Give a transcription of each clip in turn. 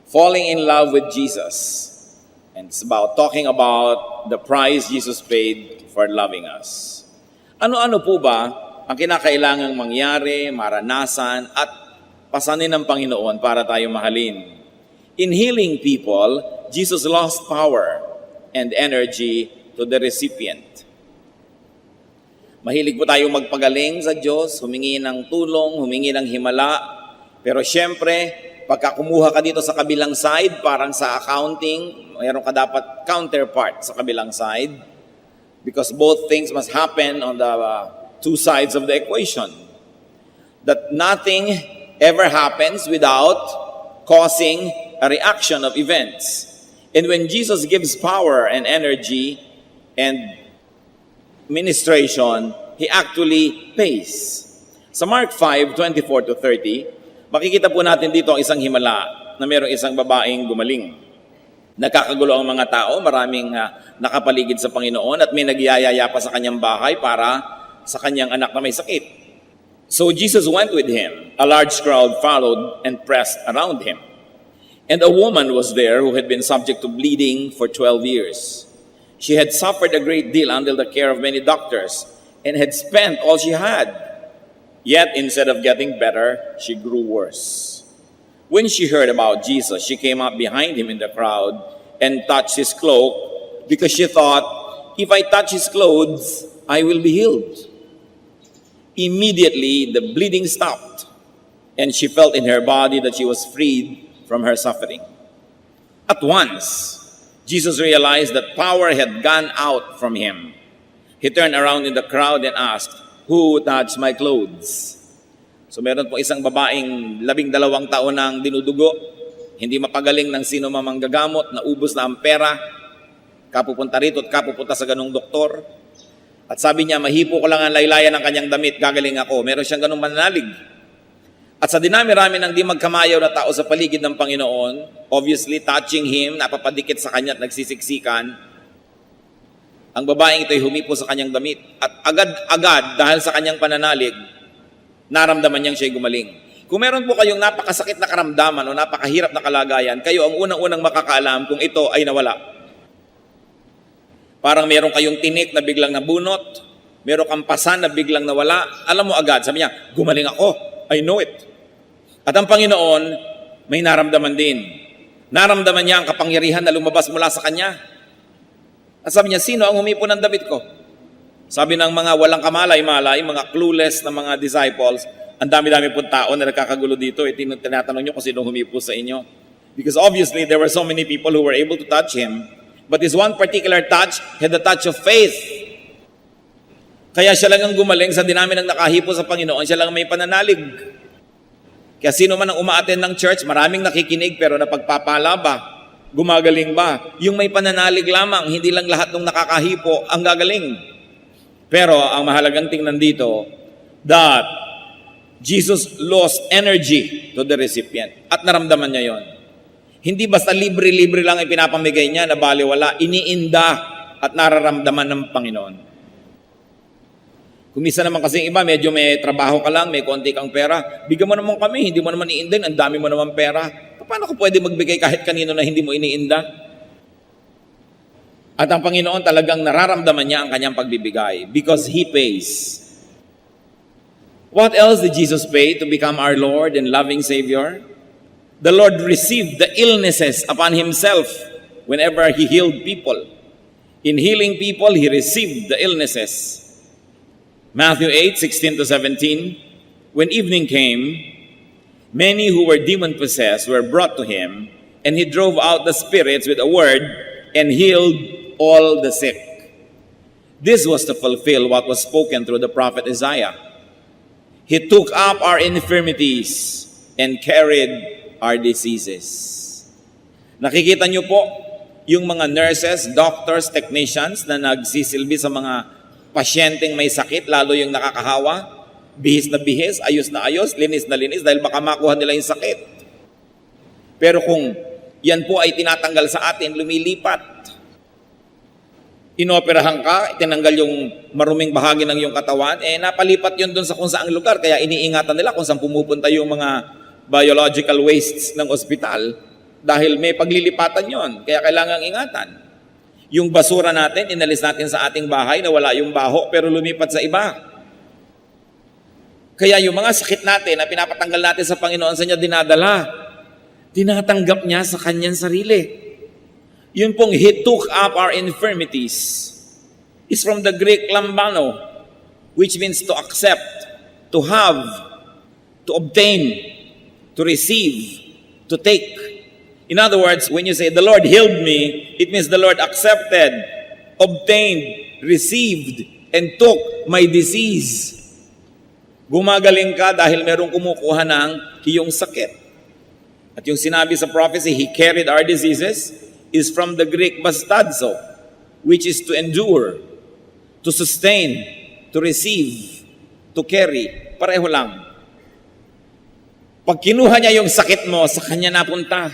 falling in love with Jesus. And it's about talking about the price Jesus paid for loving us. Ano-ano po ba ang kinakailangang mangyari, maranasan, at pasanin ng Panginoon para tayo mahalin? In healing people, Jesus lost power and energy to the recipient. Mahilig po tayong magpagaling sa Diyos, humingi ng tulong, humingi ng himala, pero syempre, pagka kumuha ka dito sa kabilang side, parang sa accounting, mayroon ka dapat counterpart sa kabilang side because both things must happen on the two sides of the equation. That nothing ever happens without causing a reaction of events. And when Jesus gives power and energy and ministration, He actually pays. Sa Mark 5:24-30, makikita po natin dito ang isang himala na mayroong isang babaeng gumaling. Nakakagulo ang mga tao, maraming nakapaligid sa Panginoon at may nagyayaya pa sa kanyang bahay para sa kanyang anak na may sakit. So Jesus went with him. A large crowd followed and pressed around him. And a woman was there who had been subject to bleeding for 12 years. She had suffered a great deal under the care of many doctors and had spent all she had. Yet instead of getting better, she grew worse. When she heard about Jesus, she came up behind him in the crowd and touched his cloak because she thought, if I touch his clothes, I will be healed. Immediately, the bleeding stopped and she felt in her body that she was freed from her suffering. At once, Jesus realized that power had gone out from him. He turned around in the crowd and asked, "Who touched my clothes?" So meron po isang babaeng 12 taon nang dinudugo, hindi mapagaling ng sino mamang gagamot, naubos na ang pera, kapupunta rito at kapupunta sa ganung doktor. At sabi niya, mahipo ko lang ang laylayan ng kanyang damit, gagaling ako. Meron siyang ganung mananalig. At sa dinami-rami ng di magkamayaw na tao sa paligid ng Panginoon, obviously touching him, napapadikit sa kanya at nagsisiksikan, ang babaeng ito'y humipo sa kanyang damit. At agad-agad, dahil sa kanyang pananalig, naramdaman niyang siya'y gumaling. Kung meron po kayong napakasakit na karamdaman o napakahirap na kalagayan, kayo ang unang-unang makakaalam kung ito ay nawala. Parang meron kayong tinik na biglang nabunot, meron kang pasan na biglang nawala, alam mo agad, sabi niya, gumaling ako, I know it. At ang Panginoon, may naramdaman din. Naramdaman niya ang kapangyarihan na lumabas mula sa kanya. At sabi niya, sino ang humipo ng damit ko? Sabi ng mga walang kamalay-malay, mga clueless na mga disciples, ang dami-dami po tao na nakakagulo dito. Tinatanong nyo kung sino humipo sa inyo. Because obviously, there were so many people who were able to touch him. But this one particular touch had the touch of faith. Kaya siya lang ang gumaling sa dinami ng nakahipo sa Panginoon. Siya lang may pananalig. Kaya sino man ang umaattend ng church, maraming nakikinig pero napagpapala ba? Gumagaling ba? Yung may pananalig lamang, hindi lang lahat ng nakakahipo ang gagaling. Pero ang mahalagang tingnan dito, that Jesus lost energy to the recipient. At naramdaman niya yon. Hindi basta libre-libre lang ipinapamigay niya na baliwala, iniinda at nararamdaman ng Panginoon. Kung minsan naman kasi iba, medyo may trabaho ka lang, may konti kang pera, bigyan mo naman kami, hindi mo naman iindahin, ang dami mo naman pera. Paano ka pwede magbigay kahit kanino na hindi mo iniinda? At ang Panginoon talagang nararamdaman niya ang kanyang pagbibigay because He pays. What else did Jesus pay to become our Lord and loving Savior? The Lord received the illnesses upon Himself whenever He healed people. In healing people, He received the illnesses. Matthew 8:16-17, when evening came, many who were demon-possessed were brought to Him, and He drove out the spirits with a word and healed all the sick. This was to fulfill what was spoken through the prophet Isaiah. He took up our infirmities and carried our diseases. Nakikita niyo po yung mga nurses, doctors, technicians na nagsisilbi sa mga pasyenteng may sakit, lalo yung nakakahawa, bihis na bihis, ayos na ayos, linis na linis dahil baka makuha nila yung sakit. Pero kung yan po ay tinatanggal sa atin, lumilipat. Inoperahan ka, tinanggal yung maruming bahagi ng iyong katawan, napalipat yun doon sa kung saang lugar. Kaya iniingatan nila kung saan pumupunta yung mga biological wastes ng ospital. Dahil may paglilipatan yon, kaya kailangang ingatan. Yung basura natin, inalis natin sa ating bahay na wala yung baho pero lumipat sa iba. Kaya yung mga sakit natin na pinapatanggal natin sa Panginoon, sa niya dinadala. Tinatanggap niya sa kanyang sarili. Yun pong He took up our infirmities is from the Greek lambano, which means to accept, to have, to obtain, to receive, to take. In other words, when you say, the Lord healed me, it means the Lord accepted, obtained, received, and took my disease. Gumagaling ka dahil merong kumukuha ng iyong sakit. At yung sinabi sa prophecy, He carried our diseases, is from the Greek bastadzo, which is to endure, to sustain, to receive, to carry. Pareho lang. Pag kinuha niya yung sakit mo, sa kanya napunta.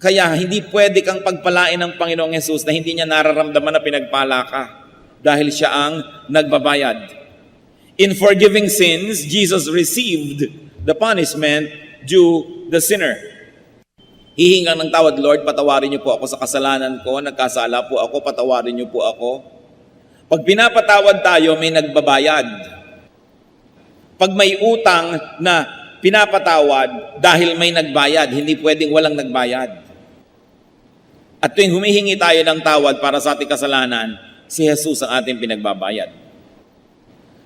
Kaya hindi pwede kang pagpalain ng Panginoong Hesus na hindi niya nararamdaman na pinagpala ka dahil siya ang nagbabayad. In forgiving sins, Jesus received the punishment due the sinner. Hihingang ng tawad, Lord, patawarin niyo po ako sa kasalanan ko, nagkasala po ako, patawarin niyo po ako. Pag pinapatawad tayo, may nagbabayad. Pag may utang na pinapatawad dahil may nagbayad, hindi pwedeng walang nagbayad. At tuwing humihingi tayo ng tawad para sa ating kasalanan, si Jesus ang ating pinagbabayad.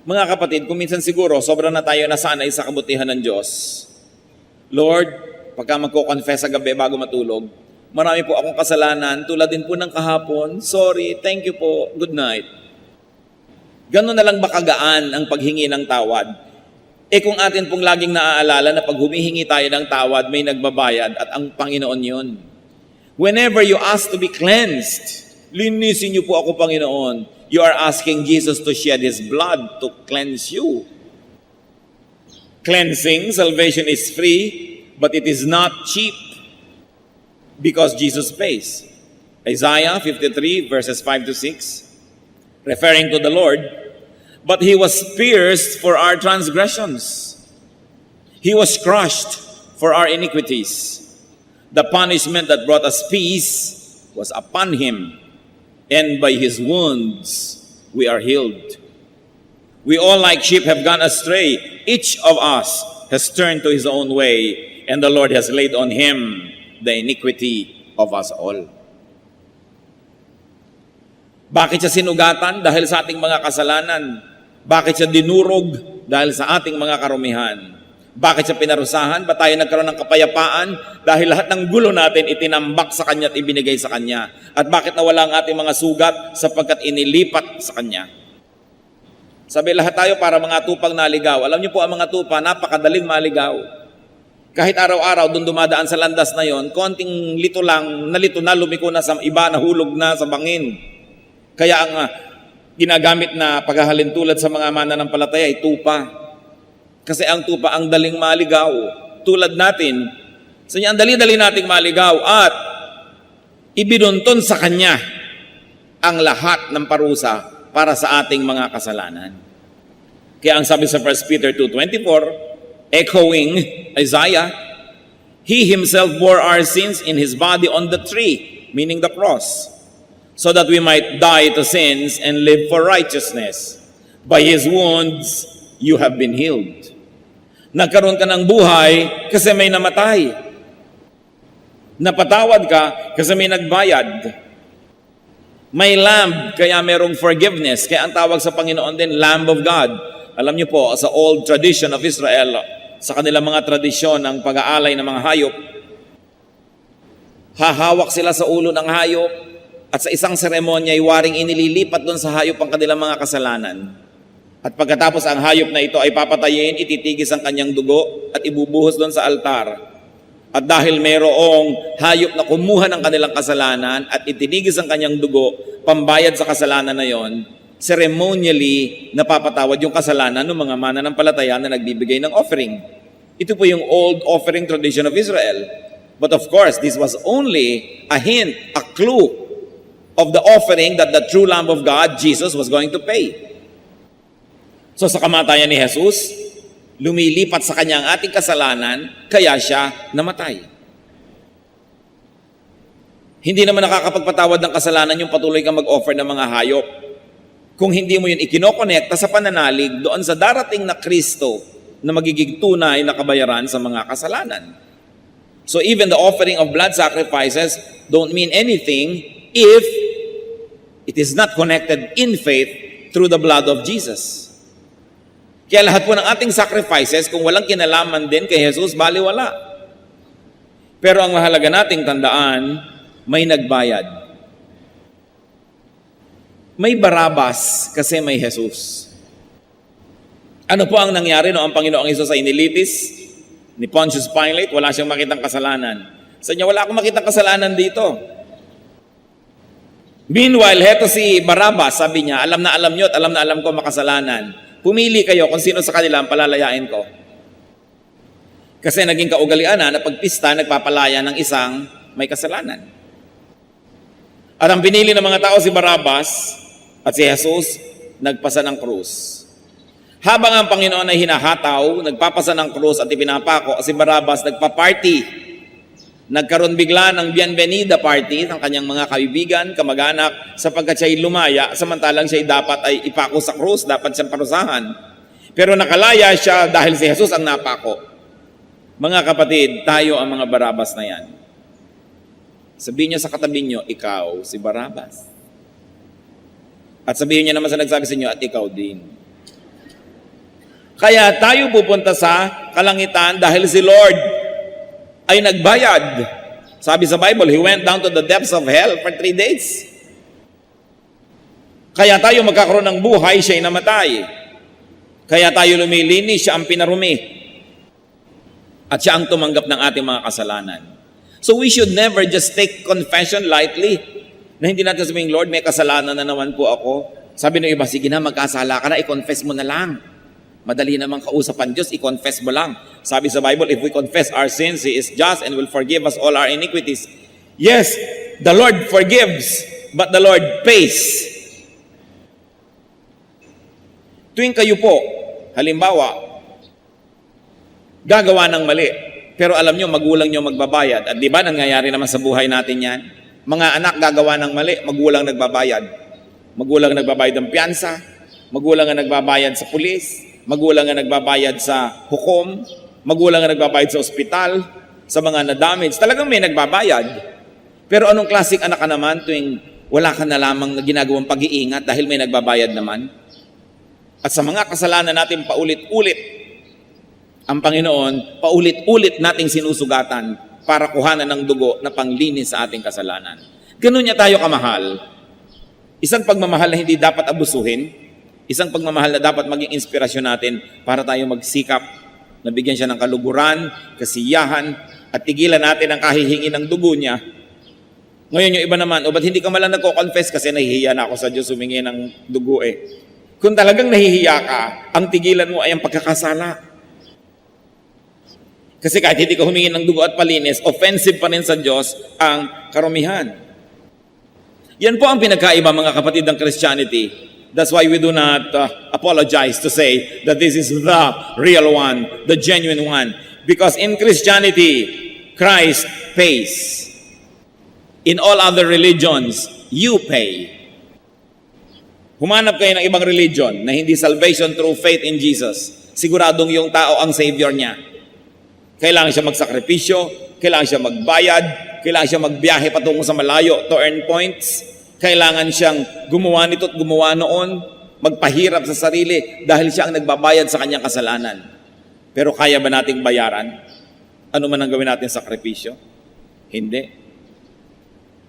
Mga kapatid, kung minsan siguro, sobrang na tayo nasanay sa kabutihan ng Diyos. Lord, pagka magko-confess sa gabi bago matulog, marami po akong kasalanan, tulad din po ng kahapon, sorry, thank you po, good night. Ganon na lang ba kagaan ang paghingi ng tawad? Kung atin pong laging naaalala na pag humihingi tayo ng tawad, may nagbabayad at ang Panginoon yun. Whenever you ask to be cleansed, linisin niyo po ako, Panginoon. You are asking Jesus to shed His blood to cleanse you. Cleansing, salvation is free, but it is not cheap because Jesus pays. Isaiah 53 verses 5 to 6, referring to the Lord, but He was pierced for our transgressions. He was crushed for our iniquities. The punishment that brought us peace was upon Him, and by His wounds we are healed. We all like sheep have gone astray. Each of us has turned to his own way, and the Lord has laid on Him the iniquity of us all. Bakit siya sinugatan? Dahil sa ating mga kasalanan. Bakit siya dinurog? Dahil sa ating mga karumihan. Bakit siya pinarusahan? Ba't tayo nagkaroon ng kapayapaan? Dahil lahat ng gulo natin itinambak sa Kanya at ibinigay sa Kanya. At bakit nawala ang ating mga sugat? Sapagkat inilipat sa Kanya. Sabi, lahat tayo para mga tupang naligaw. Alam niyo po, ang mga tupa, napakadaling maligaw. Kahit araw-araw, doon dumadaan sa landas na yon, konting lito lang, nalito na, lumiko na sa iba, nahulog na sa bangin. Kaya ang ginagamit na paghahalin tulad sa mga mananampalataya ay tupa. Kasi ang tupa ang daling maligaw. Tulad natin, sa niya ang dali-dali nating maligaw at ibinunton sa Kanya ang lahat ng parusa para sa ating mga kasalanan. Kaya ang sabi sa 1 Peter 2:24, echoing Isaiah, He Himself bore our sins in His body on the tree, meaning the cross, so that we might die to sins and live for righteousness. By His wounds, you have been healed. Nagkaroon ka ng buhay kasi may namatay. Napatawad ka kasi may nagbayad. May lamb, kaya merong forgiveness. Kaya ang tawag sa Panginoon din, Lamb of God. Alam niyo po, sa old tradition of Israel, sa kanilang mga tradisyon ng pag-aalay ng mga hayop, hahawak sila sa ulo ng hayop at sa isang seremonya ay waring inililipat doon sa hayop ang kanilang mga kasalanan. At pagkatapos ang hayop na ito ay papatayin, ititigis ang kanyang dugo at ibubuhos doon sa altar. At dahil mayroong hayop na kumuha ng kanilang kasalanan at itinigis ang kanyang dugo, pambayad sa kasalanan na yon, ceremonially napapatawad yung kasalanan ng mga mananampalataya na nagbibigay ng offering. Ito po yung old offering tradition of Israel. But of course, this was only a hint, a clue of the offering that the true Lamb of God, Jesus, was going to pay. So sa kamatayan ni Jesus, lumilipat sa Kanya ang ating kasalanan, kaya Siya namatay. Hindi naman nakakapagpatawad ng kasalanan yung patuloy kang mag-offer ng mga hayop. Kung hindi mo yun ikinokonekta sa pananalig doon sa darating na Kristo na magiging tunay na kabayaran sa mga kasalanan. So even the offering of blood sacrifices don't mean anything if it is not connected in faith through the blood of Jesus. Kaya lahat po ng ating sacrifices, kung walang kinalaman din kay Jesus, baliwala. Pero ang mahalaga nating tandaan, may nagbayad. May Barabas kasi may Jesus. Ano po ang nangyari noong ang Panginoong Hesus ay inilitis ni Pontius Pilate? Wala siyang makitang kasalanan. Sa niya, wala akong makitang kasalanan dito. Meanwhile, heto si Barabas, sabi niya, alam na alam niyo at alam na alam ko makasalanan. Pumili kayo kung sino sa kanila ang palalayain ko. Kasi naging kaugalian na pagpista, nagpapalaya ng isang may kasalanan. At ang pinili ng mga tao si Barabas at si Jesus, nagpasa ng krus. Habang ang Panginoon ay hinahataw, nagpapasa ng krus at ipinapako, si Barabas nagpa-party. Nagkaroon bigla ng bienvenida party ng kanyang mga kaibigan, kamag-anak, sapagkat siya'y lumaya, samantalang siya'y dapat ay ipako sa krus, dapat siyang parusahan. Pero nakalaya siya dahil si Jesus ang napako. Mga kapatid, tayo ang mga Barabas na yan. Sabihin niyo sa katabi niyo, ikaw si Barabas. At sabihin niyo naman sa nagsabi sa inyo, at ikaw din. Kaya tayo pupunta sa kalangitan dahil si Lord ay nagbayad. Sabi sa Bible, He went down to the depths of hell for 3 days. Kaya tayo magkakaroon ng buhay, siya'y namatay. Kaya tayo lumilinis, siya ang pinarumi. At siya ang tumanggap ng ating mga kasalanan. So we should never just take confession lightly. Na hindi natin sabihin, Lord, may kasalanan na naman po ako. Sabi ng iba, sige na, magkasala ka na, i-confess mo na lang. Madali namang kausapan Diyos, i-confess mo lang. Sabi sa Bible, if we confess our sins, He is just and will forgive us all our iniquities. Yes, the Lord forgives, but the Lord pays. Tuwing kayo po, halimbawa, gagawa ng mali, pero alam nyo, magulang nyo magbabayad. At di ba, nangyayari naman sa buhay natin yan? Mga anak gagawa ng mali, magulang nagbabayad. Magulang nagbabayad ng piyansa, magulang ang nagbabayad sa pulis, magulang ang nagbabayad sa hukom, magulang ang nagbabayad sa ospital, sa mga na-damage. Talagang may nagbabayad. Pero anong klaseng anak ka naman tuwing wala ka na lamang ginagawang pag-iingat dahil may nagbabayad naman? At sa mga kasalanan natin paulit-ulit, ang Panginoon, paulit-ulit nating sinusugatan para kuhanan ng dugo na panglinis sa ating kasalanan. Ganun niya tayo kamahal. Isang pagmamahal na hindi dapat abusuhin, isang pagmamahal na dapat maging inspirasyon natin para tayo magsikap na bigyan siya ng kaluguran, kasiyahan, at tigilan natin ang kahihingi ng dugo niya. Ngayon yung iba naman, ba't hindi ka malang nagko-confess kasi nahihiya na ako sa Diyos humingi ng dugo eh. Kung talagang nahihiya ka, ang tigilan mo ay ang pagkakasala. Kasi kahit hindi ka humingi ng dugo at palinis, offensive pa rin sa Diyos ang karumihan. Yan po ang pinagkaiba mga kapatid ng Christianity. That's why we do not apologize to say that this is the real one, the genuine one. Because in Christianity, Christ pays. In all other religions, you pay. Humanap kayo ng ibang religion na hindi salvation through faith in Jesus. Siguradong yung tao ang Savior niya. Kailangan siya magsakripisyo, kailangan siya magbayad, kailangan siya magbiyahe patungo sa malayo to earn points. Kailangan siyang gumawa nito at gumawa noon, magpahirap sa sarili dahil siya ang nagbabayad sa kanyang kasalanan. Pero kaya ba nating bayaran? Ano man ang gawin natin sakripisyo? Hindi.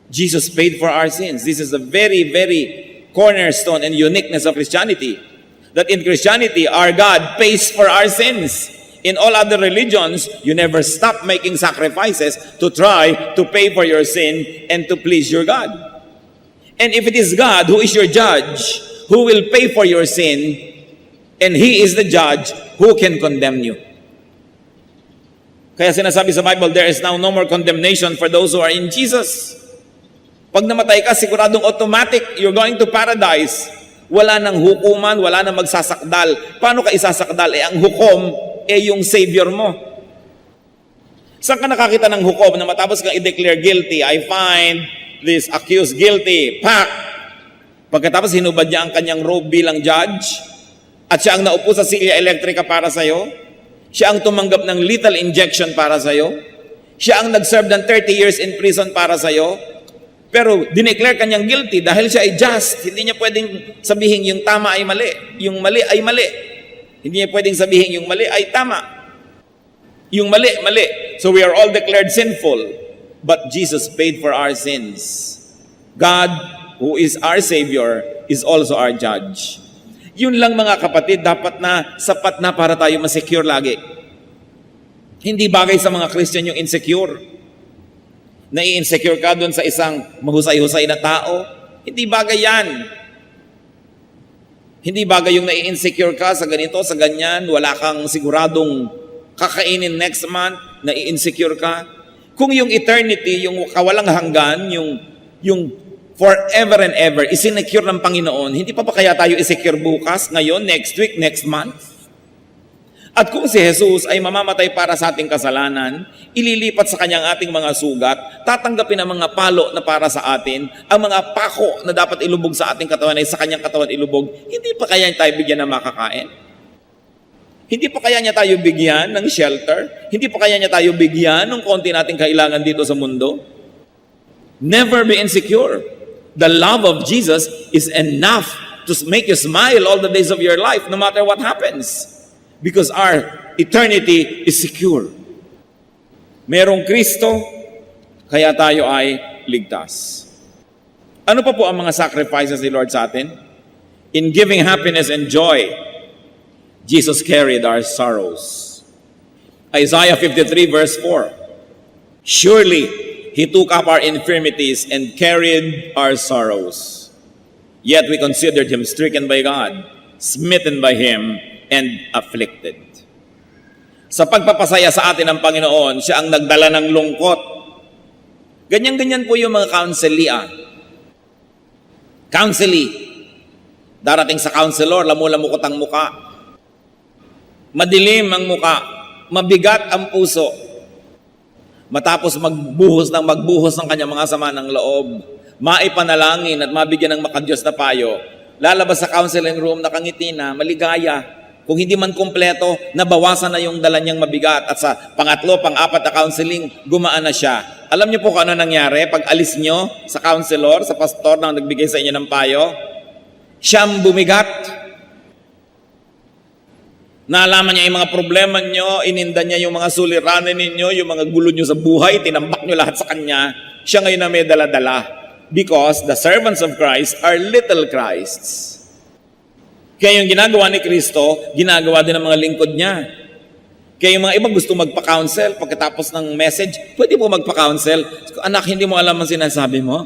Jesus paid for our sins. This is the very, very cornerstone and uniqueness of Christianity. That in Christianity, our God pays for our sins. In all other religions, you never stop making sacrifices to try to pay for your sin and to please your God. And if it is God who is your judge, who will pay for your sin, and He is the judge, who can condemn you? Kaya sinasabi sa Bible, there is now no more condemnation for those who are in Jesus. Pag namatay ka, siguradong automatic, you're going to paradise. Wala nang hukuman, wala nang magsasakdal. Paano ka isasakdal? Ang hukom, yung Savior mo. Saan ka nakakita ng hukom na matapos kang i-declare guilty, I find this accused guilty, pak! Pagkatapos hinubad niya ang kanyang robe bilang judge, at siya ang naupo sa silya elektrika para sa'yo, siya ang tumanggap ng lethal injection para sa'yo, siya ang nag-serve ng 30 years in prison para sa'yo, pero dineclare kanyang guilty dahil siya ay just. Hindi niya pwedeng sabihin yung tama ay mali, yung mali ay mali. Hindi niya pwedeng sabihin yung mali ay tama. Yung mali, mali. So we are all declared sinful, but Jesus paid for our sins. God, who is our Savior, is also our judge. Yun lang mga kapatid, dapat na sapat na para tayo masecure lagi. Hindi bagay sa mga Christian yung insecure. Nai-insecure ka doon sa isang mahusay-husay na tao. Hindi bagay yan. Hindi bagay yung nai-insecure ka sa ganito, sa ganyan, wala kang siguradong kakainin next month, nai-insecure ka. Kung yung eternity, yung kawalang hanggan, yung forever and ever, isinecure ng Panginoon, hindi pa kaya tayo isecure bukas, ngayon, next week, next month? At kung si Jesus ay mamamatay para sa ating kasalanan, ililipat sa kanyang ating mga sugat, tatanggapin ang mga palo na para sa atin, ang mga pako na dapat ilubog sa ating katawan ay sa kanyang katawan ilubog, hindi pa kaya tayo bigyan ng makakain? Hindi pa kaya niya tayo bigyan ng shelter? Hindi pa kaya niya tayo bigyan ng konti nating kailangan dito sa mundo? Never be insecure. The love of Jesus is enough to make you smile all the days of your life, no matter what happens. Because our eternity is secure. Merong Kristo, kaya tayo ay ligtas. Ano pa po ang mga sacrifices ni Lord sa atin? In giving happiness and joy, Jesus carried our sorrows. Isaiah 53 verse 4. Surely, He took up our infirmities and carried our sorrows. Yet we considered Him stricken by God, smitten by Him, and afflicted. Sa pagpapasaya sa atin ng Panginoon, siya ang nagdala ng lungkot. Ganyan-ganyan po yung mga counselee. Darating sa counselor, lamu-lamukot ang muka. Madilim ang muka. Mabigat ang puso. Matapos magbuhos ng kanyang mga sama ng loob, maipanalangin at mabigyan ng makadiyos na payo, lalabas sa counseling room, nakangiti na, maligaya. Kung hindi man kumpleto, nabawasan na yung dala niyang mabigat. At sa pangatlo, pang-apat na counseling, gumaan na siya. Alam niyo po kung ano nangyari? Pag alis niyo sa counselor, sa pastor na nagbigay sa inyo ng payo, siyang bumigat. Naalaman niya yung mga problema niyo, ininda niya yung mga suliranin ninyo, yung mga gulo niyo sa buhay, tinambak niyo lahat sa kanya. Siya ngayon na may dala-dala. Because the servants of Christ are little Christs. Kaya yung ginagawa ni Kristo, ginagawa din ng mga lingkod niya. Kaya yung mga ibang gusto magpa-counsel, pagkatapos ng message, pwede po magpa-counsel. Anak, hindi mo alam ang sinasabi mo?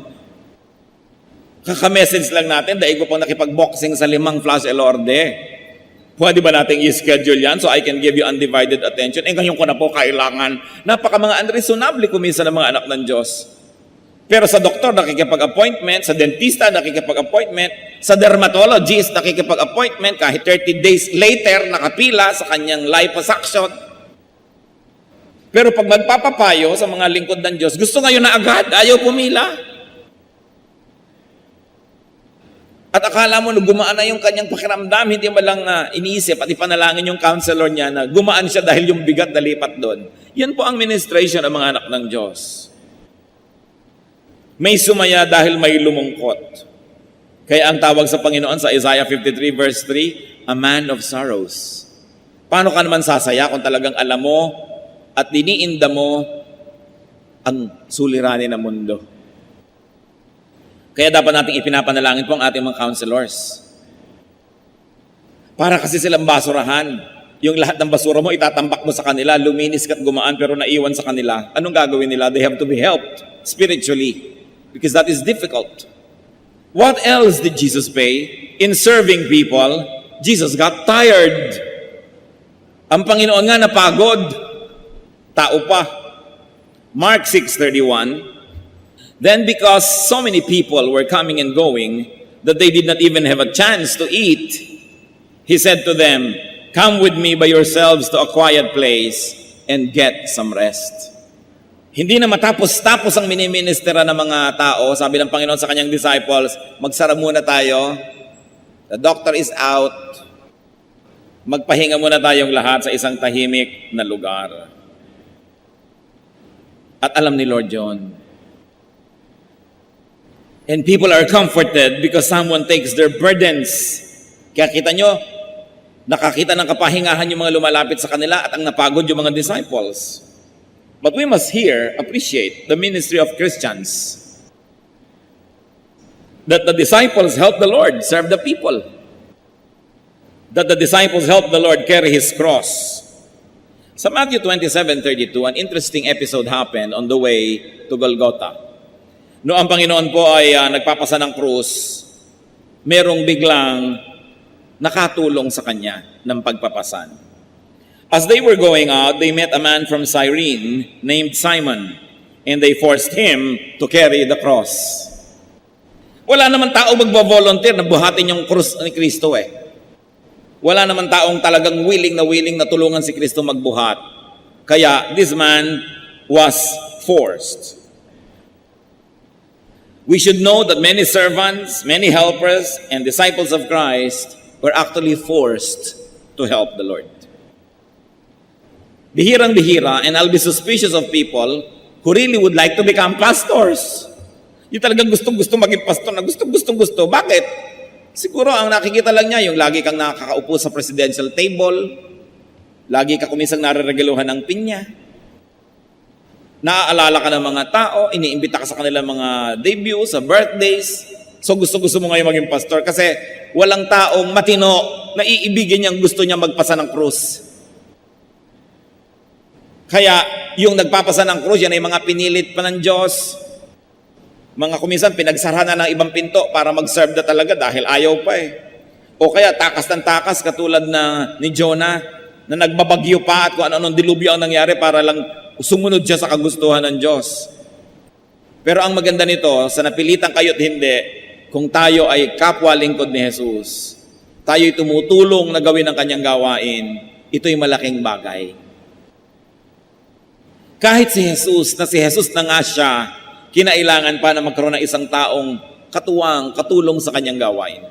Kaka-message lang natin, dahil ko pang nakipag-boxing sa 5 flash elorde. Pwede ba nating i-schedule yan so I can give you undivided attention? Ngayon ko na po kailangan. Napaka mga unreasonable kuminsan ng mga anak ng Diyos. Pero sa doktor, nakikipag-appointment. Sa dentista, nakikipag-appointment. Sa dermatologist, nakikipag-appointment. Kahit 30 days later, nakapila sa kanyang liposuction. Pero pag magpapapayo sa mga lingkod ng Diyos, gusto ngayon na agad, ayaw pumila. At akala mo, gumaan na yung kanyang pakiramdam, hindi mo lang iniisip at ipanalangin yung counselor niya na gumaan siya dahil yung bigat nalipat doon. Yan po ang ministration ng mga anak ng Diyos. May sumaya dahil may lumungkot. Kaya ang tawag sa Panginoon sa Isaiah 53 verse 3, a man of sorrows. Paano ka naman sasaya kung talagang alam mo at diniinda mo ang suliranin ng mundo? Kaya dapat nating ipinapanalangin po ang ating mga counselors. Para kasi silang basurahan. Yung lahat ng basura mo, itatambak mo sa kanila, luminis ka't gumaan pero naiwan sa kanila. Anong gagawin nila? They have to be helped spiritually. Because that is difficult. What else did Jesus pay? In serving people, Jesus got tired. Ang Panginoon nga napagod. Tao pa. Mark 6:31, then because so many people were coming and going, that they did not even have a chance to eat, He said to them, come with me by yourselves to a quiet place and get some rest. Hindi na matapos-tapos ang miniministera ng mga tao. Sabi ng Panginoon sa kanyang disciples, magsara muna tayo. The doctor is out. Magpahinga muna tayong lahat sa isang tahimik na lugar. At alam ni Lord John. And people are comforted because someone takes their burdens. Kaya kita nyo, nakakita ng kapahingahan yung mga lumalapit sa kanila at ang napagod yung mga disciples. But we must here appreciate the ministry of Christians. That the disciples help the Lord serve the people. That the disciples help the Lord carry His cross. Sa Matthew 27:32, an interesting episode happened on the way to Golgotha. No ang Panginoon po ay nagpapasa ng krus, merong biglang nakatulong sa kanya ng pagpapasan. As they were going out, they met a man from Cyrene named Simon, and they forced him to carry the cross. Wala naman tao magbo-volunteer na buhatin yung krus ni Kristo eh. Wala naman taong talagang willing na tulungan si Kristo magbuhat. Kaya this man was forced. We should know that many servants, many helpers, and disciples of Christ were actually forced to help the Lord. Bihirang-bihira, and I'll be suspicious of people who really would like to become pastors. Yung talagang gustong-gusto maging pastor na gustong-gusto. Bakit? Siguro ang nakikita lang niya, yung lagi kang nakakaupo sa presidential table, lagi ka kumisang nare-regaluhan ng pinya, naaalala ka ng mga tao, iniimbita ka sa kanilang mga debut, sa birthdays, so gusto-gusto mo ngayon maging pastor kasi walang taong matino na iibigin niyang gusto niya magpasa ng krus. Kaya yung nagpapasa ng krus, yan ay mga pinilit pa ng Diyos. Mga kumisan, pinagsara na ng ibang pinto para mag-serve na talaga dahil ayaw pa eh. O kaya takas ng takas katulad na ni Jonah na nagbabagyo pa at kung ano-anong dilubyo ang nangyari para lang sumunod siya sa kagustuhan ng Diyos. Pero ang maganda nito, sa napilitan kayo't hindi, kung tayo ay kapwa lingkod ni Jesus, tayo'y tumutulong na gawin ang kanyang gawain, ito'y malaking bagay. Kahit si Jesus na nga siya, kinailangan pa na magkaroon ng isang taong katuwang, katulong sa kanyang gawain.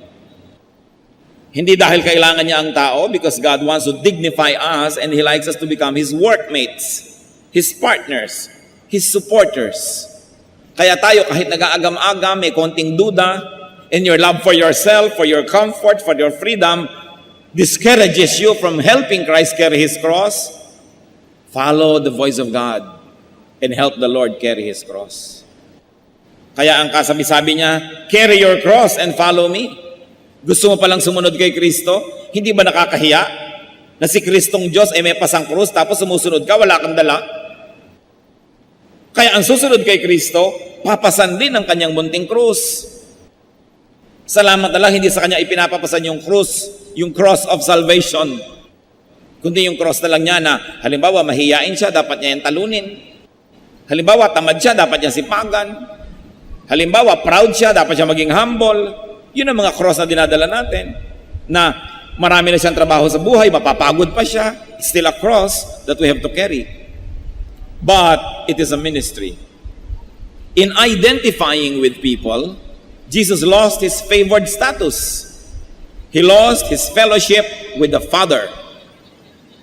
Hindi dahil kailangan niya ang tao, because God wants to dignify us and He likes us to become His workmates, His partners, His supporters. Kaya tayo kahit nag-aagam-agam, may konting duda, and your love for yourself, for your comfort, for your freedom, discourages you from helping Christ carry His cross, follow the voice of God and help the Lord carry His cross. Kaya ang kasabi-sabi niya, carry your cross and follow me. Gusto mo palang sumunod kay Kristo? Hindi ba nakakahiya na si Kristong Diyos ay may pasang krus tapos sumusunod ka, wala kang dala? Kaya ang susunod kay Kristo, papasan din ang kanyang munting krus. Salamat na lang, hindi sa kanya ipinapapasan yung krus, yung cross of salvation. Kundi yung cross na lang niya na, halimbawa, mahiyain siya, dapat niya yung talunin. Halimbawa, tamad siya, dapat niya sipagan. Halimbawa, proud siya, dapat siya maging humble. Yun ang mga cross na dinadala natin. Na marami na siyang trabaho sa buhay, mapapagod pa siya. It's still a cross that we have to carry. But it is a ministry. In identifying with people, Jesus lost His favored status. He lost His fellowship with the Father.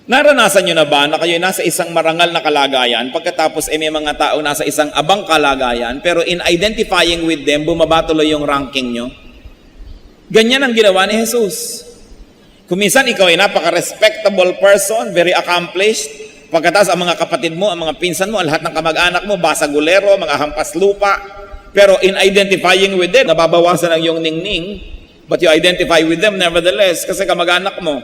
Naranasan nyo na ba na kayo nasa isang marangal na kalagayan, pagkatapos may mga tao nasa isang abang kalagayan, pero in identifying with them, bumaba tuloy yung ranking nyo? Ganyan ang ginawa ni Jesus. Kung minsan ikaw ay napaka-respectable person, very accomplished, pagkatapos ang mga kapatid mo, ang mga pinsan mo, ang lahat ng kamag-anak mo, basagulero, mga hampas lupa, pero in identifying with them, nababawasan ang iyong ningning, but you identify with them nevertheless, kasi kamag-anak mo.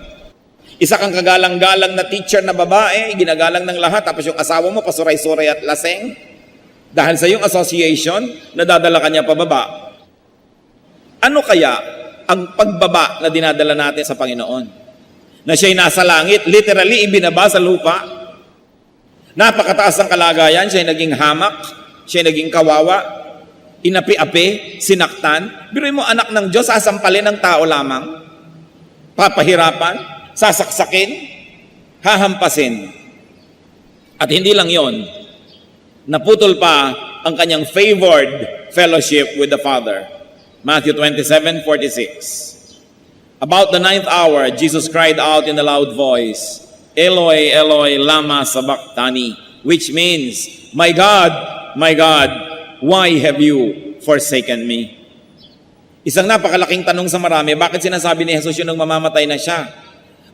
Isa kang kagalang-galang na teacher na babae, ginagalang ng lahat, tapos yung asawa mo, pasuray-suray at laseng. Dahil sa iyong association, nadadala ka niya pababa. Ano kaya ang pagbaba na dinadala natin sa Panginoon? Na siya'y nasa langit, literally ibinaba sa lupa. Napakataas ang kalagayan, siya'y naging hamak, siya'y naging kawawa, inapi-api, sinaktan. Biruin mo, anak ng Diyos, sasampalin ng tao lamang, papahirapan, sasaksakin, hahampasin. At hindi lang yon. Naputol pa ang kanyang favored fellowship with the Father. Matthew 27:46. About the 9th hour, Jesus cried out in a loud voice, Eloi, Eloi, lama sabachthani, which means, my God, why have you forsaken me? Isang napakalaking tanong sa marami, bakit sinasabi ni Jesus yun nung mamamatay na siya?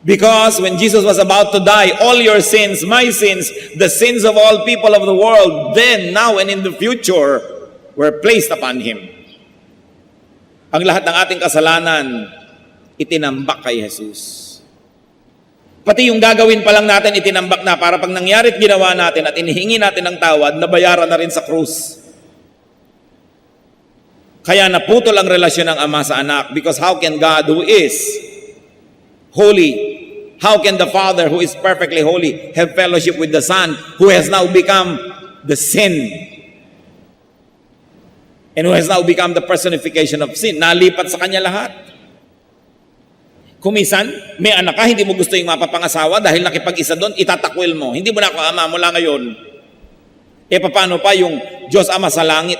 Because when Jesus was about to die, all your sins, my sins, the sins of all people of the world, then, now, and in the future, were placed upon Him. Ang lahat ng ating kasalanan, itinambak kay Jesus. Pati yung gagawin pa lang natin, itinambak na para pag nangyari't ginawa natin at inihingi natin ng tawad, nabayaran na rin sa krus. Kaya naputol ang relasyon ng Ama sa Anak, because how can God who is holy, how can the Father who is perfectly holy have fellowship with the Son who has now become the sin and who has now become the personification of sin? Nalipat sa Kanya lahat. Kumisan, may anak ka, hindi mo gusto yung mapapangasawa dahil nakipag-isa doon, itatakwil mo. Hindi mo na ako ama mula ngayon. E paano pa yung Diyos Ama sa langit?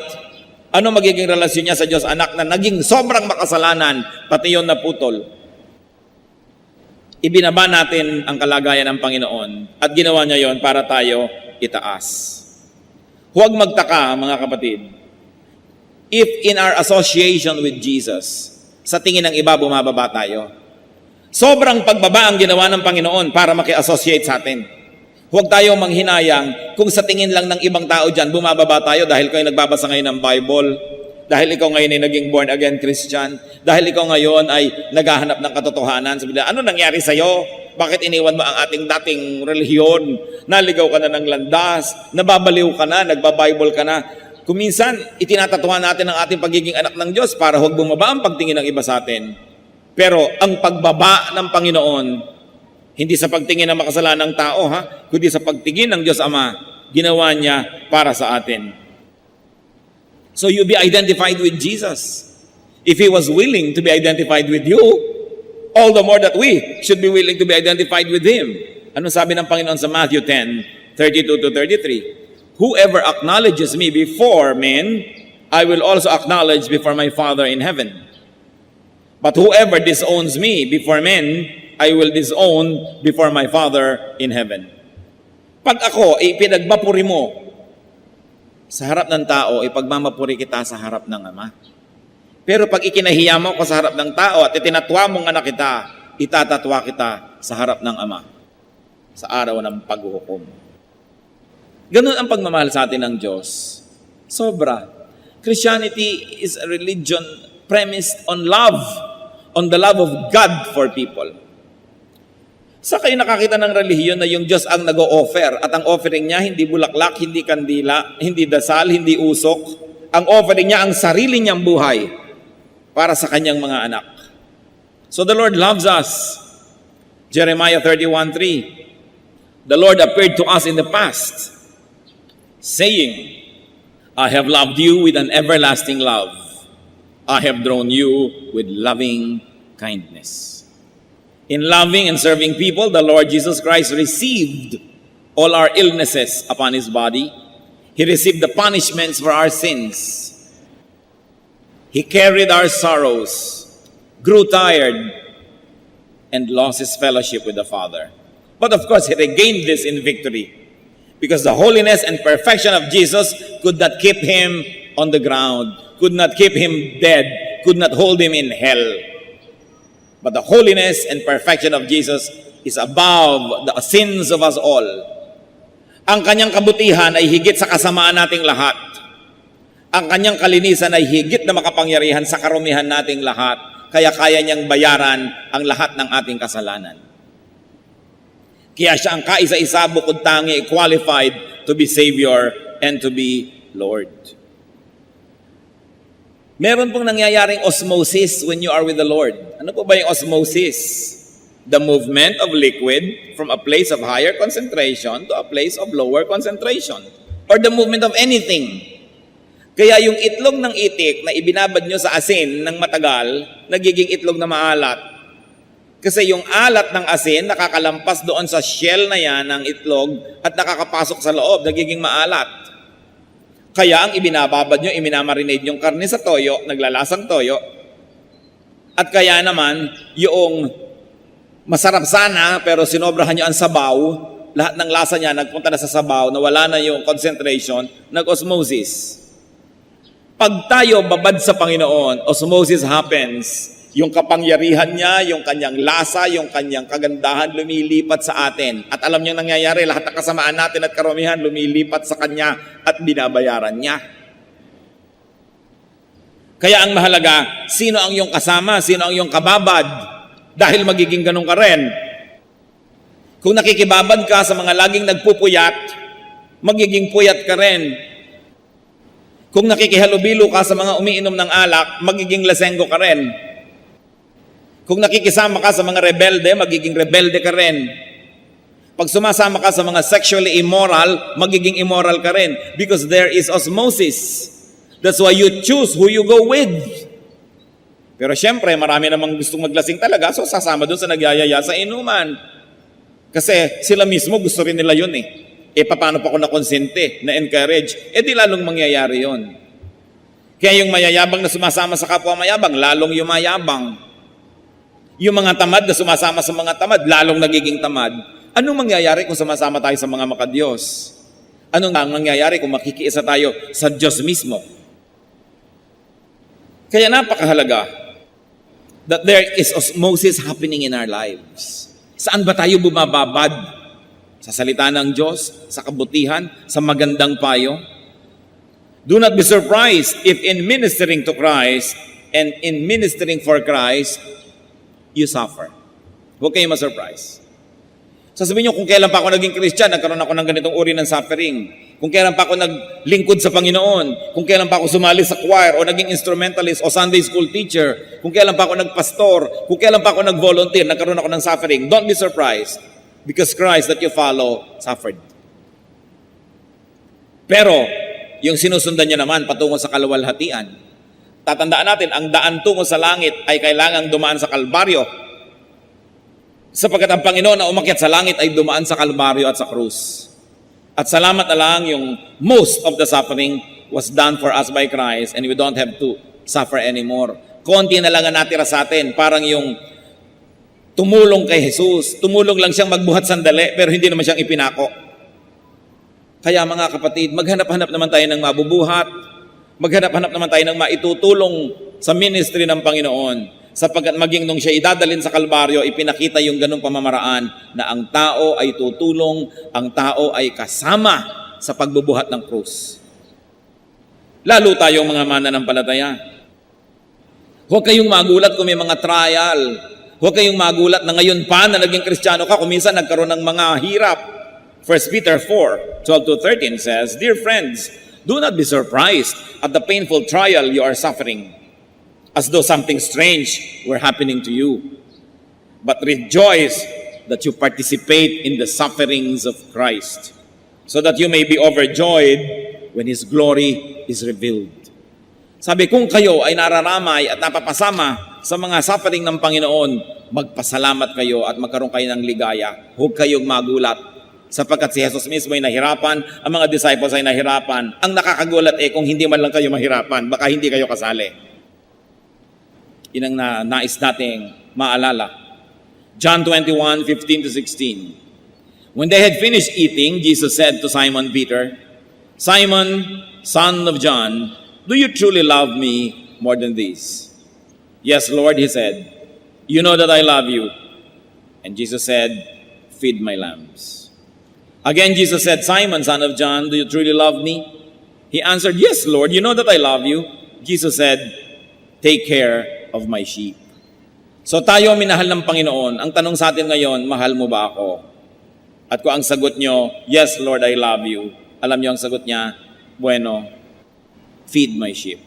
Ano magiging relasyon niya sa Diyos Anak na naging sobrang makasalanan, pati yun naputol? Ibinaba natin ang kalagayan ng Panginoon at ginawa niya yon para tayo itaas. Huwag magtaka, mga kapatid, if in our association with Jesus, sa tingin ng iba bumababa tayo. Sobrang pagbaba ang ginawa ng Panginoon para maki-associate sa atin. Huwag tayong manghinayang kung sa tingin lang ng ibang tao dyan, bumababa tayo dahil kayo nagbabasa ngayon ng Bible, dahil ikaw ngayon ay naging born again Christian, dahil ikaw ngayon ay naghahanap ng katotohanan. Sabi nila, ano nangyari sa'yo? Bakit iniwan mo ang ating dating relihiyon? Naligaw ka na ng landas, nababaliw ka na, nagbabible ka na. Kuminsan, itinatatuhan natin ang ating pagiging anak ng Diyos para huwag bumaba ang pagtingin ng iba sa atin. Pero ang pagbaba ng Panginoon, hindi sa pagtingin ng makasalanang tao, kundi sa pagtingin ng Diyos Ama, ginawa niya para sa atin. So you be identified with Jesus. If He was willing to be identified with you, all the more that we should be willing to be identified with Him. Ano sabi ng Panginoon sa Matthew 10:32-33? Whoever acknowledges me before men, I will also acknowledge before my Father in heaven. But whoever disowns me before men, I will disown before my Father in heaven. Pag ako ipinagbapuri mo sa harap ng tao, ipagmamapuri kita sa harap ng Ama. Pero pag ikinahiya mo ko sa harap ng tao at itinatwa mong anak kita, itatatwa kita sa harap ng Ama sa araw ng paghuhukom. Ganun ang pagmamahal sa atin ng Diyos. Sobra. Christianity is a religion premised on love, on the love of God for people. Sa kayo nakakita ng relihiyon na yung Diyos ang nag-o-offer at ang offering niya hindi bulaklak, hindi kandila, hindi dasal, hindi usok. Ang offering niya ang sarili niyang buhay para sa kanyang mga anak. So the Lord loves us. Jeremiah 31:3. The Lord appeared to us in the past, saying, I have loved you with an everlasting love. I have drawn you with loving kindness. In loving and serving people, the Lord Jesus Christ received all our illnesses upon His body. He received the punishments for our sins. He carried our sorrows, grew tired, and lost His fellowship with the Father. But of course, He regained this in victory, because the holiness and perfection of Jesus could not keep Him on the ground, could not keep Him dead, could not hold Him in hell. But the holiness and perfection of Jesus is above the sins of us all. Ang kanyang kabutihan ay higit sa kasamaan nating lahat. Ang kanyang kalinisan ay higit na makapangyarihan sa karumihan nating lahat. Kaya kaya niyang bayaran ang lahat ng ating kasalanan. Kaya siya ang kaisa-isa bukod tangi qualified to be Savior and to be Lord. Meron pong nangyayaring osmosis when you are with the Lord. Ano po ba yung osmosis? The movement of liquid from a place of higher concentration to a place of lower concentration. Or the movement of anything. Kaya yung itlog ng itik na ibinabad nyo sa asin ng matagal, nagiging itlog na maalat. Kasi yung alat ng asin nakakalampas doon sa shell na yan ng itlog at nakakapasok sa loob, nagiging maalat. Kaya ang ibinababad nyo, iminamarinade yung karne sa toyo, naglalasang toyo. At kaya naman, yung masarap sana, pero sinobrahan nyo ang sabaw, lahat ng lasa niya nagpunta na sa sabaw, nawala na yung concentration, nag-osmosis. Pag tayo babad sa Panginoon, osmosis happens. Yung kapangyarihan niya, yung kanyang lasa, yung kanyang kagandahan lumilipat sa atin. At alam niyo nangyayari, lahat ng kasamaan natin at karamihan lumilipat sa kanya at binabayaran niya. Kaya ang mahalaga, sino ang iyong kasama, sino ang iyong kababad, dahil magiging ganun ka rin. Kung nakikibabad ka sa mga laging nagpupuyat, magiging puyat ka rin. Kung nakikihalubilo ka sa mga umiinom ng alak, magiging lasenggo ka rin. Kung nakikisama ka sa mga rebelde, magiging rebelde ka rin. Pag sumasama ka sa mga sexually immoral, magiging immoral ka rin. Because there is osmosis. That's why you choose who you go with. Pero syempre, marami namang gustong maglasing talaga, so sasama dun sa nagyayaya sa inuman. Kasi sila mismo gusto rin nila yun eh. Paano pa ako nakonsente, na-encourage? Di lalong mangyayari yun. Kaya yung mayayabang na sumasama sa kapwa mayabang, lalong yumayabang. Yung mga tamad na sumasama sa mga tamad, lalong nagiging tamad. Anong mangyayari kung sumasama tayo sa mga makadiyos? Anong mangyayari kung makikiisa tayo sa Diyos mismo? Kaya napakahalaga that there is osmosis happening in our lives. Saan ba tayo bumababad? Sa salita ng Diyos, sa kabutihan, sa magandang payo? Do not be surprised if in ministering to Christ and in ministering for Christ, you suffer. Huwag kayong ma-surprise. Sasabihin nyo, kung kailan pa ako naging Christian, nagkaroon ako ng ganitong uri ng suffering. Kung kailan pa ako naglingkod sa Panginoon, kung kailan pa ako sumali sa choir, o naging instrumentalist, o Sunday school teacher, kung kailan pa ako nagpastor, kung kailan pa ako nag-volunteer, nagkaroon ako ng suffering. Don't be surprised, because Christ that you follow suffered. Pero, yung sinusundan niya naman patungo sa kaluwalhatian, tatandaan natin, ang daan tungo sa langit ay kailangang dumaan sa Kalbaryo. Sapagkat ang Panginoon na umakyat sa langit ay dumaan sa Kalbaryo at sa krus. At salamat na lang yung most of the suffering was done for us by Christ and we don't have to suffer anymore. Konti na lang ang natira sa atin, parang yung tumulong kay Jesus. Tumulong lang siyang magbuhat sandali pero hindi naman siyang ipinako. Kaya mga kapatid, maghanap-hanap naman tayo ng mabubuhat. Maghanap-hanap naman tayo ng maitutulong sa ministry ng Panginoon sapagkat maging nung siya idadalin sa Kalbaryo, ipinakita yung ganung pamamaraan na ang tao ay tutulong, ang tao ay kasama sa pagbubuhat ng krus. Lalo tayong mga mananampalataya. Huwag kayong magulat kung may mga trial. Huwag kayong magulat na ngayon pa na naging Kristiyano ka, kung minsan nagkaroon ng mga hirap. 1 Peter 4:12-13 says, Dear friends, do not be surprised at the painful trial you are suffering, as though something strange were happening to you. But rejoice that you participate in the sufferings of Christ, so that you may be overjoyed when His glory is revealed. Sabi, kung kayo ay nararamay at napapasama sa mga suffering ng Panginoon, magpasalamat kayo at magkaroon kayo ng ligaya. Huwag kayong magulat. Sapagkat si Jesus mismo ay nahirapan, ang mga disciples ay nahirapan. Ang nakakagulat kung hindi man lang kayo mahirapan, baka hindi kayo kasali. Yun ang nais nating maalala. John 21:15-16. When they had finished eating, Jesus said to Simon Peter, Simon, son of John, do you truly love me more than these? Yes, Lord, he said, you know that I love you. And Jesus said, feed my lambs. Again, Jesus said, Simon, son of John, do you truly love me? He answered, yes, Lord, you know that I love you. Jesus said, take care of my sheep. So tayo minahal ng Panginoon. Ang tanong sa atin ngayon, mahal mo ba ako? At kung ang sagot nyo, yes, Lord, I love you. Alam nyo ang sagot niya, bueno, feed my sheep.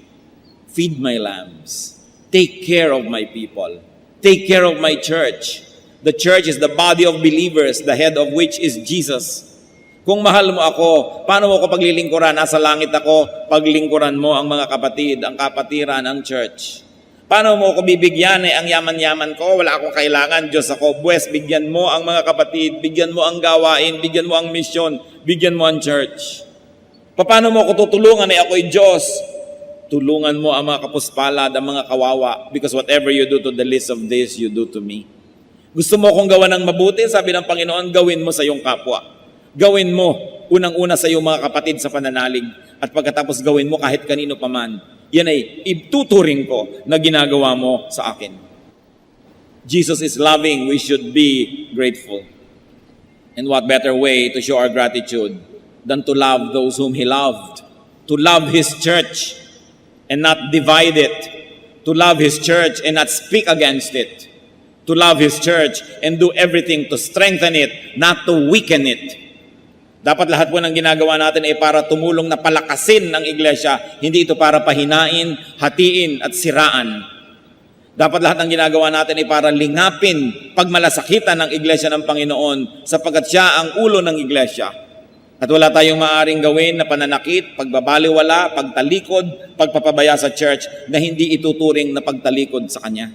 Feed my lambs. Take care of my people. Take care of my church. The church is the body of believers, the head of which is Jesus. Kung mahal mo ako, paano mo ako paglilingkuran? Nasa langit ako, paglingkuran mo ang mga kapatid, ang kapatiran, ang church. Paano mo ako bibigyan? Ang yaman-yaman ko, wala akong kailangan, Diyos ako. Buwes, bigyan mo ang mga kapatid, bigyan mo ang gawain, bigyan mo ang misyon, bigyan mo ang church. Paano mo ako tutulungan ay ako'y Diyos? Tulungan mo ang mga kapuspalad, ang mga kawawa, because whatever you do to the least of this, you do to me. Gusto mo akong gawa ng mabuti? Sabi ng Panginoon, gawin mo sa iyong kapwa. Gawin mo, unang-una sa iyong mga kapatid sa pananalig, at pagkatapos gawin mo kahit kanino paman. Yan ay ituturing ko na ginagawa mo sa akin. Jesus is loving, we should be grateful. And what better way to show our gratitude than to love those whom He loved, to love His church and not divide it, to love His church and not speak against it, to love His church and do everything to strengthen it, not to weaken it. Dapat lahat po ng ginagawa natin ay para tumulong na palakasin ng iglesia, hindi ito para pahinain, hatiin at siraan. Dapat lahat ng ginagawa natin ay para lingapin pagmalasakitan ng iglesia ng Panginoon sapagkat siya ang ulo ng iglesia. At wala tayong maaaring gawin na pananakit, pagbabaliwala, pagtalikod, pagpapabaya sa church na hindi ituturing na pagtalikod sa Kanya.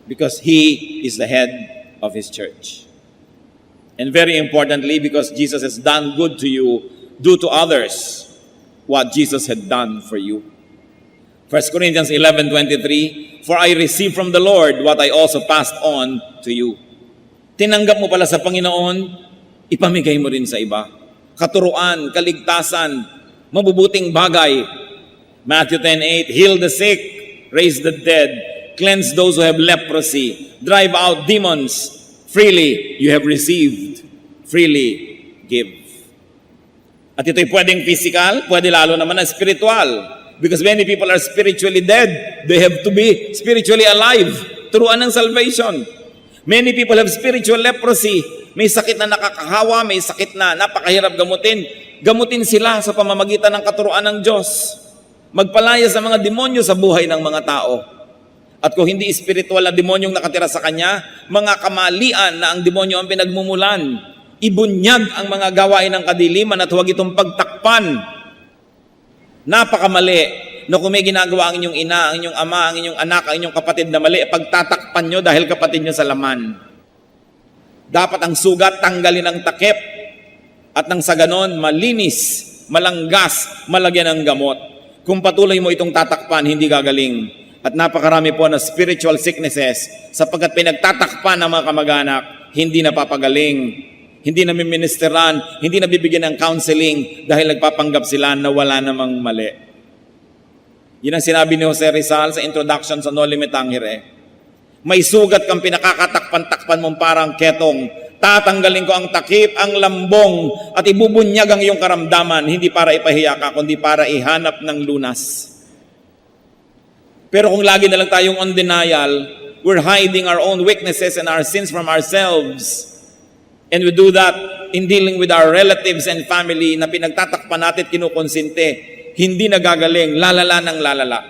Because He is the head of His church. And very importantly, because Jesus has done good to you, do to others what Jesus had done for you. 1 Corinthians 11:23, for I received from the Lord what I also passed on to you. Tinanggap mo pala sa Panginoon, ipamigay mo rin sa iba. Katuruan, kaligtasan, mabubuting bagay. Matthew 10:8, heal the sick, raise the dead, cleanse those who have leprosy, drive out demons. Freely you have received, freely give. At ito'y pwedeng physical, pwede lalo naman na spiritual. Because many people are spiritually dead. They have to be spiritually alive. Turuan ng salvation. Many people have spiritual leprosy. May sakit na nakakahawa, may sakit na napakahirap gamutin. Gamutin sila sa pamamagitan ng katuruan ng Diyos. Magpalaya sa mga demonyo sa buhay ng mga tao. At kung hindi spiritual na demonyong nakatira sa kanya, mga kamalian na ang demonyo ang pinagmumulan. Ibunyag ang mga gawain ng kadiliman at huwag itong pagtakpan. Napakamali na kung may ginagawa ang inyong ina, ang inyong ama, ang inyong anak, ang inyong kapatid na mali, pagtatakpan nyo dahil kapatid nyo sa laman. Dapat ang sugat tanggalin ang takip at nang sa ganon malinis, malanggas, malagyan ng gamot. Kung patuloy mo itong tatakpan, hindi gagaling. At napakarami po na spiritual sicknesses sapagkat pinagtatakpan ng mga kamag-anak, hindi napapagaling. Hindi na miministeran, hindi na bibigyan ng counseling dahil nagpapanggap sila na wala namang mali. Yun ang sinabi ni Jose Rizal sa introduction sa No Limit Tangere. May sugat kang pinakakatakpan-takpan mong parang ketong. Tatanggalin ko ang takip, ang lambong, at ibubunyag ang iyong karamdaman, hindi para ipahiya ka, kundi para ihanap ng lunas. Pero kung lagi na lang tayong on denial, we're hiding our own weaknesses and our sins from ourselves. And we do that in dealing with our relatives and family na pinagtatakpan natin at kinukonsinte. Hindi nagagaling, lalala ng lalala.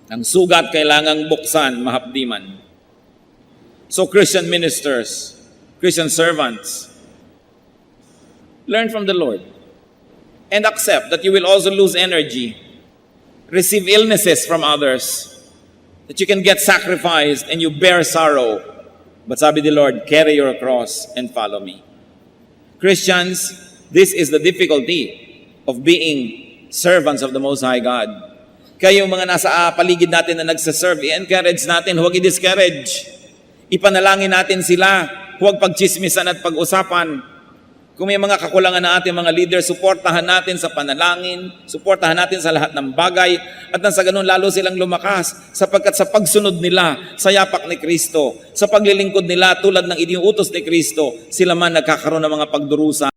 Ang sugat kailangang buksan, mahapdiman. So Christian ministers, Christian servants, learn from the Lord and accept that you will also lose energy, receive illnesses from others, that you can get sacrificed and you bear sorrow. But sabi the Lord, carry your cross and follow me. Christians, this is the difficulty of being servants of the Most High God. Kaya yung mga nasa paligid natin na nagsaserve, i-encourage natin, huwag i-discourage. Ipanalangin natin sila, huwag pagchismisan at pag-usapan. Kung may mga kakulangan na ating mga leader, suportahan natin sa panalangin, suportahan natin sa lahat ng bagay, at nang sa ganun lalo silang lumakas, sapagkat sa pagsunod nila sa yapak ni Kristo, sa paglilingkod nila tulad ng iniuutos ni Kristo, sila man nagkakaroon ng mga pagdurusa.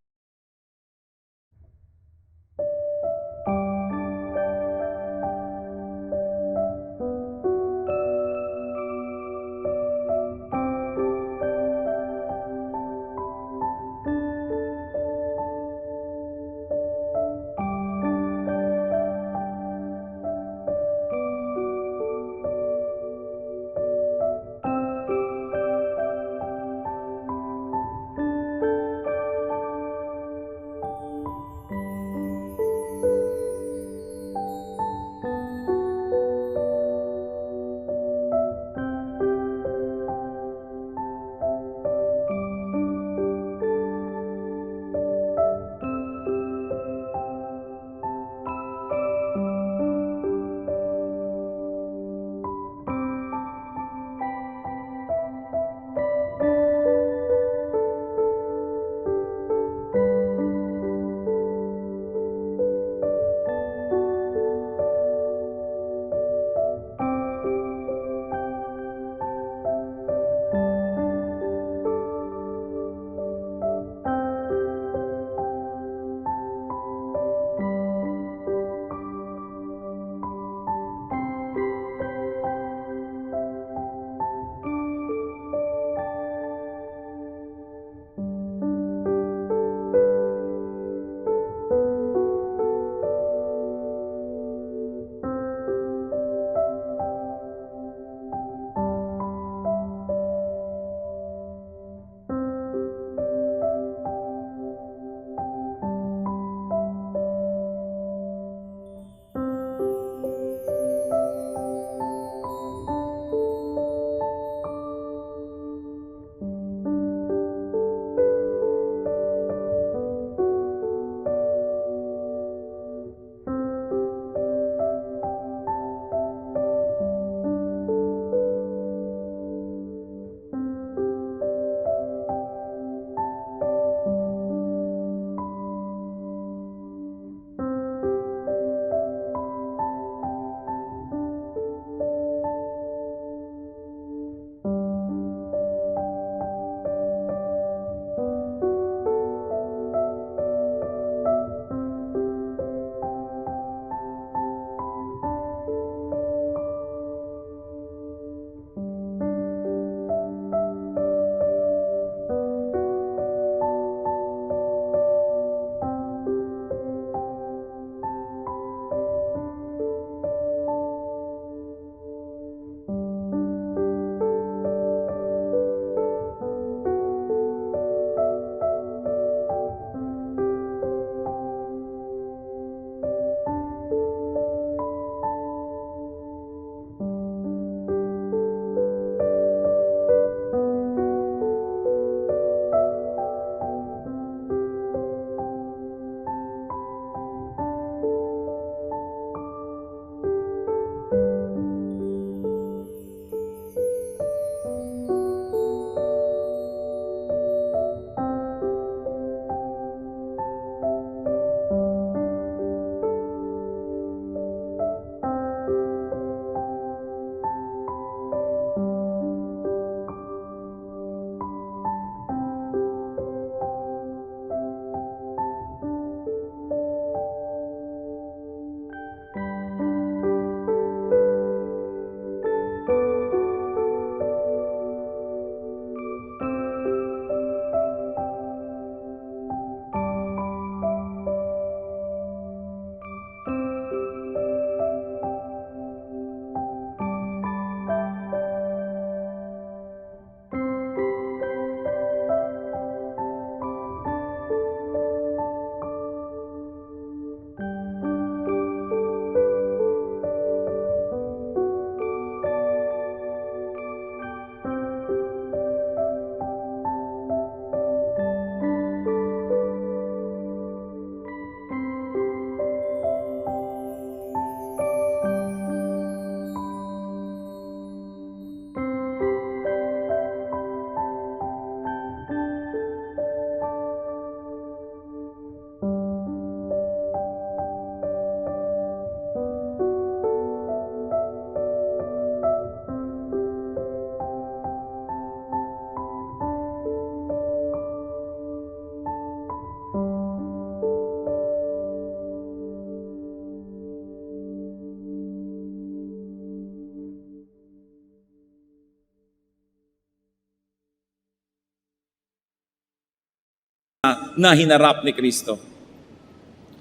na hinarap ni Kristo.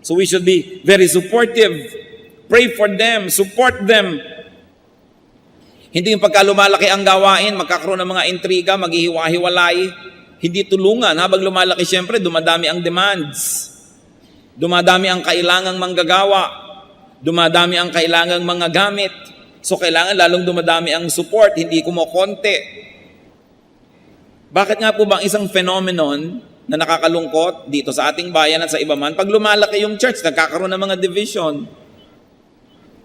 So we should be very supportive. Pray for them, support them. Hindi yung pagka lumalaki ang gawain, magkakaroon ng mga intriga, maghihiwa-hiwalay. Hindi tulungan. Habang lumalaki, siyempre, dumadami ang demands. Dumadami ang kailangang manggagawa. Dumadami ang kailangang mga gamit. So kailangan lalong dumadami ang support, hindi kumokonti. Bakit nga po bang isang phenomenon na nakakalungkot dito sa ating bayan at sa iba man, pag lumalaki yung church, nagkakaroon ng mga division.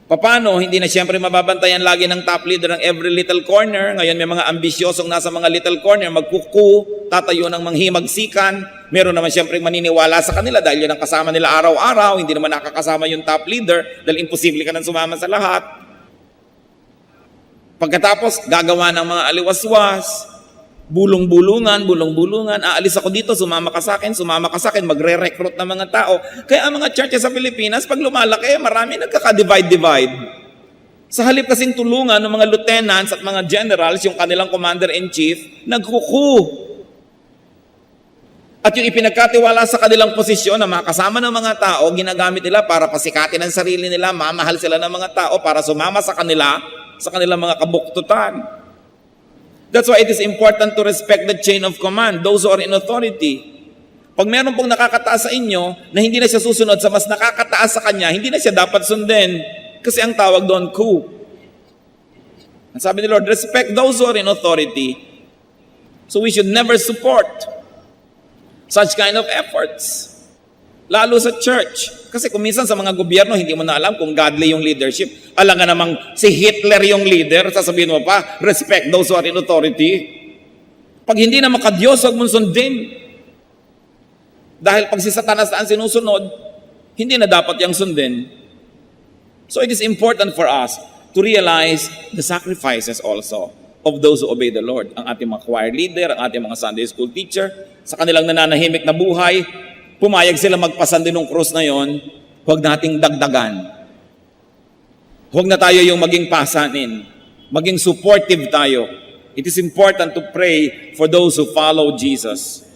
Paano? Hindi na siyempre mababantayan lagi ng top leader ng every little corner. Ngayon may mga ambisyosong nasa mga little corner, magkuku, tatayo ng manghimagsikan. Meron naman siyempre maniniwala sa kanila dahil yun ang kasama nila araw-araw. Hindi naman nakakasama yung top leader dahil imposible ka nang sumama sa lahat. Pagkatapos, gagawa ng mga aliwaswas, bulong-bulungan, aalis ako dito, sumama ka sa akin, magre-recruit ng mga tao. Kaya ang mga churches sa Pilipinas, pag lumalaki, marami nagkaka-divide. Sa halip kasing tulungan ng mga lieutenants at mga generals, yung kanilang commander-in-chief, nagkuku. At yung ipinagkatiwala sa kanilang posisyon na makasama ng mga tao, ginagamit nila para pasikatin ang sarili nila, mamahal sila ng mga tao para sumama sa kanilang mga kabuktutan. That's why it is important to respect the chain of command, those who are in authority. Pag meron pong nakakataas sa inyo na hindi na siya susunod sa mas nakakataas sa kanya, hindi na siya dapat sundin. Kasi ang tawag doon, coup. Ang sabi ni Lord, respect those who are in authority. So we should never support such kind of efforts. Lalo sa church. Kasi kung minsan sa mga gobyerno, hindi mo na alam kung godly yung leadership. Alam nga namang si Hitler yung leader, sasabihin mo pa, respect those who are in authority. Pag hindi na makadiyos, huwag mong sundin. Dahil pag si Satanas na ang sinusunod, hindi na dapat yung sundin. So it is important for us to realize the sacrifices also of those who obey the Lord. Ang ating mga choir leader, ang ating mga Sunday school teacher, sa kanilang nananahimik na buhay, pumayag sila magpasandi ng krus na yon, huwag nating dagdagan. Huwag na tayo yung maging pasanin. Maging supportive tayo. It is important to pray for those who follow Jesus.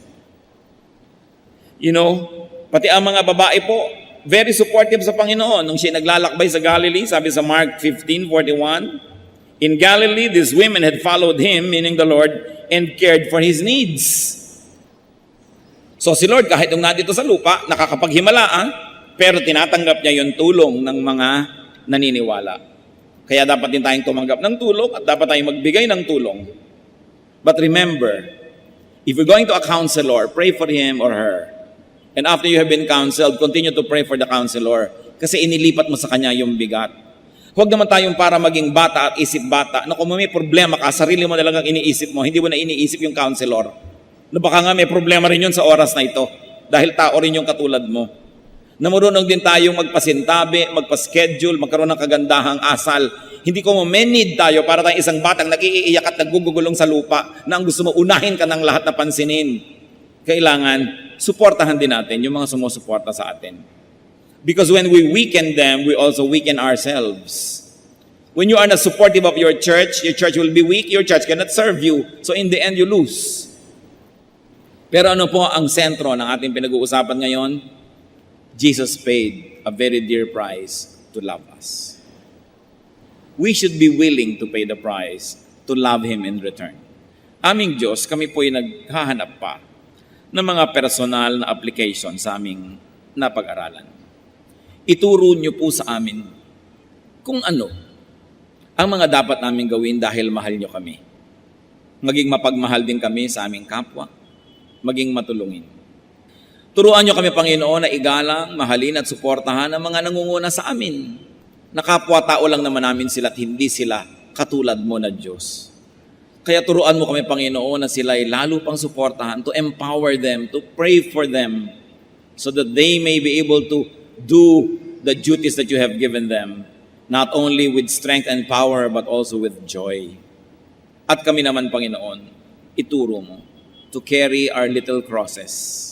You know, pati ang mga babae po, very supportive sa Panginoon. Nung siya naglalakbay sa Galilee, sabi sa Mark 15:41, in Galilee, these women had followed him, meaning the Lord, and cared for his needs. So si Lord, kahit nung nandito sa lupa, nakakapaghimalaan, pero tinatanggap niya yung tulong ng mga naniniwala. Kaya dapat din tayong tumanggap ng tulong at dapat tayong magbigay ng tulong. But remember, if you're going to a counselor, pray for him or her. And after you have been counseled, continue to pray for the counselor kasi inilipat mo sa kanya yung bigat. Huwag naman tayong para maging bata at isip bata na kung may problema ka, sarili mo na lang ang iniisip mo, hindi mo na iniisip yung counselor. Na baka nga may problema rin yun sa oras na ito dahil tao rin yung katulad mo. Na marunong din tayong magpasintabi, magpa-schedule, magkaroon ng kagandahang asal. Hindi ko mo need tayo para tayong isang batang nag-iiyak at naggugugulong sa lupa na ang gusto mo unahin ka ng lahat na pansinin. Kailangan, suportahan din natin yung mga sumusuporta sa atin. Because when we weaken them, we also weaken ourselves. When you are not supportive of your church will be weak, your church cannot serve you. So in the end, you lose. Pero ano po ang sentro ng ating pinag-uusapan ngayon? Jesus paid a very dear price to love us. We should be willing to pay the price to love Him in return. Aming Diyos, kami po ay naghahanap pa ng mga personal na application sa aming napag-aralan. Ituro niyo po sa amin kung ano ang mga dapat namin gawin dahil mahal niyo kami. Maging mapagmahal din kami sa aming kapwa. Maging matulungin. Turuan niyo kami, Panginoon, na igalang, mahalin at suportahan ang mga nangunguna sa amin. Nakapwa-tao lang naman namin sila at hindi sila katulad mo na Diyos. Kaya turuan mo kami, Panginoon, na sila ay lalo pang suportahan, to empower them, to pray for them, so that they may be able to do the duties that you have given them, not only with strength and power, but also with joy. At kami naman, Panginoon, ituro mo to carry our little crosses